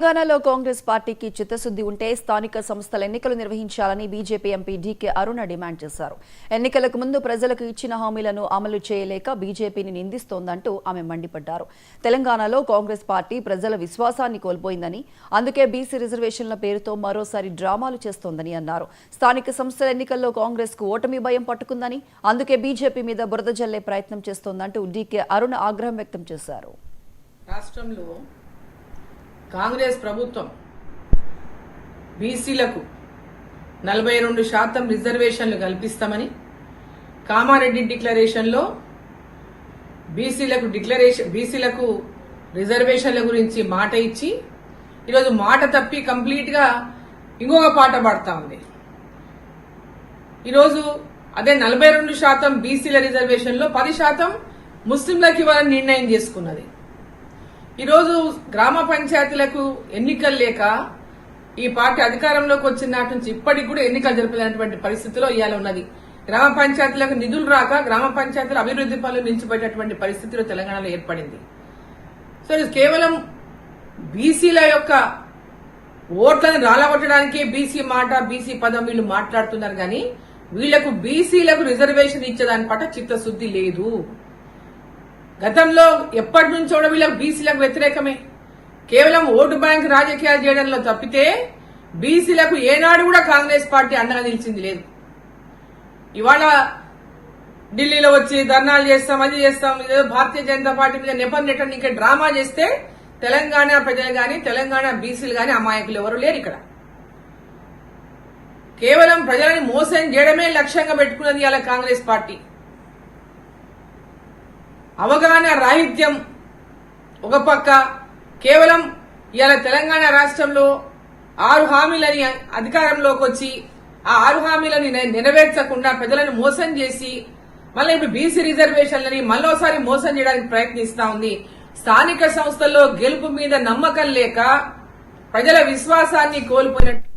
తెలంగాణలో కాంగ్రెస్ పార్టీకి చిత్తశుద్ది ఉంటే స్థానిక సంస్థల ఎన్నికలు నిర్వహించాలని బీజేపీ ఎంపీ డీకే అరుణ డిమాండ్ చేశారు. ఎన్నికలకు ముందు ప్రజలకు ఇచ్చిన హామీలను అమలు చేయలేక బీజేపీని నిందిస్తోందంటూ ఆమె మండిపడ్డారు. తెలంగాణలో కాంగ్రెస్ పార్టీ ప్రజల విశ్వాసాన్ని కోల్పోయిందని, అందుకే బీసీ రిజర్వేషన్ల పేరుతో మరోసారి డ్రామాలు చేస్తోందని అన్నారు. స్థానిక సంస్థల ఎన్నికల్లో కాంగ్రెస్ కు ఓటమి భయం పట్టుకుందని, అందుకే బీజేపీ మీద బురద జల్లే ప్రయత్నం చేస్తోందంటూ డీకే అరుణ ఆగ్రహం వ్యక్తం చేశారు. రాష్ట్రంలో కాంగ్రెస్ ప్రభుత్వం బీసీలకు 42% రిజర్వేషన్లు కల్పిస్తామని కామారెడ్డి డిక్లరేషన్లో బీసీలకు రిజర్వేషన్ల గురించి మాట ఇచ్చి ఈరోజు మాట తప్పి కంప్లీట్గా ఇంకొక పాట పాడుతా ఉంది. ఈరోజు అదే 42% బీసీల రిజర్వేషన్లో 10% ముస్లింలకు ఇవ్వాలని నిర్ణయం చేసుకున్నది. ఈరోజు గ్రామ పంచాయతీలకు ఎన్నికలు లేక ఈ పార్టీ అధికారంలోకి వచ్చిన నాటి నుంచి ఇప్పటికి కూడా ఎన్నికలు జరపలేనటువంటి పరిస్థితిలో ఇవాళ ఉన్నది. గ్రామ పంచాయతీలకు నిధులు రాక గ్రామ పంచాయతీల అభివృద్ధి పనులు నిలిచిపోయేటటువంటి పరిస్థితిలో తెలంగాణలో ఏర్పడింది. సో ఇది కేవలం బీసీల యొక్క ఓట్లను రాలగొట్టడానికే బీసీ మాట, బీసీ పదం వీళ్ళు మాట్లాడుతున్నారు కానీ వీళ్లకు బీసీలకు రిజర్వేషన్ ఇచ్చేదాని పట్ల చిత్తశుద్ది లేదు. గతంలో ఎప్పటి నుంచో వీళ్ళకు బీసీలకు వ్యతిరేకమే. కేవలం ఓటు బ్యాంక్ రాజకీయాలు చేయడంలో తప్పితే బీసీలకు ఏనాడు కూడా కాంగ్రెస్ పార్టీ అండగా నిలిచింది లేదు. ఇవాళ ఢిల్లీలో వచ్చి ధర్నాలు చేస్తాం, అది చేస్తాం, ఏదో భారతీయ జనతా పార్టీ మీద నెపం నెట్టడానికి డ్రామా చేస్తే తెలంగాణ ప్రజలు గాని తెలంగాణ బీసీలు గాని అమాయకులు ఎవరు లేరు. ఇక్కడ కేవలం ప్రజలని మోసం చేయడమే లక్ష్యంగా పెట్టుకున్నది ఇవాళ కాంగ్రెస్ పార్టీ. అవగాహన రాహిత్యం ఒక పక్క, కేవలం ఇవాళ తెలంగాణ రాష్ట్రంలో 6 హామీలని అధికారంలోకి వచ్చి ఆ 6 హామీలని నెరవేర్చకుండా ప్రజలను మోసం చేసి మళ్ళీ ఇప్పుడు బీసీ రిజర్వేషన్లని మళ్ళోసారి మోసం చేయడానికి ప్రయత్నిస్తా ఉంది. స్థానిక సంస్థల్లో గెలుపు మీద నమ్మకం లేక ప్రజల విశ్వాసాన్ని కోల్పోయినట్టు